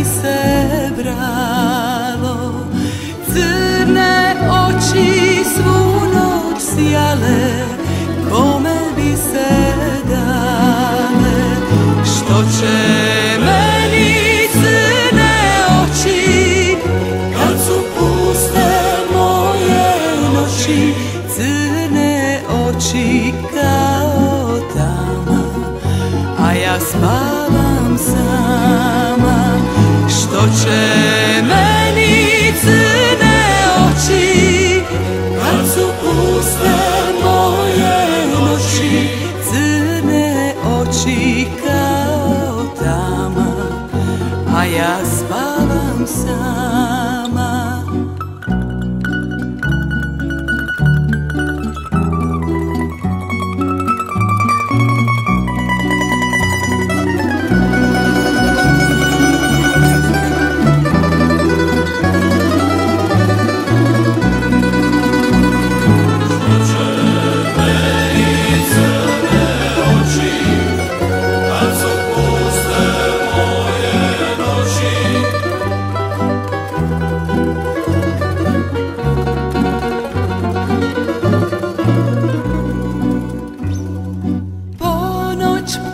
mi se bralo, crne oči svu noć sjale, kome bi se dale. Što će meni crne oči, kad su puste moje noći, crne oči kao tama, a ja spavam sama. Što će meni crne oči, kad su puste moje noći, crne oči kao tama, a ja spavam sama.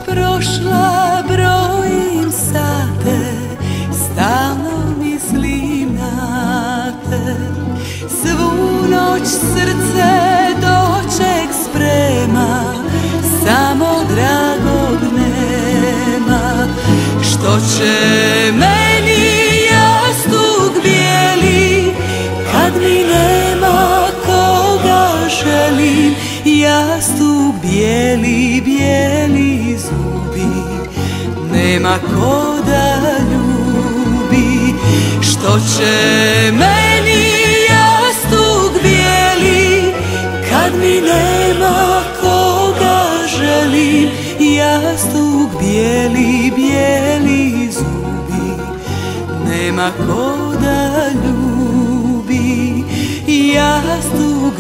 Prošla, brojim sate, stalno mislim na te. Svu noć srce doček sprema, samo dragog nema. Što će meni jastuk bijeli, kad mi nema koga želim. Jastuk bijeli, bijeli zubi, nema ko da ljubi. Što će meni jastuk bijeli, kad mi nema koga želim. Jastuk bijeli, bijeli zubi, nema ko da ljubi. Jastuk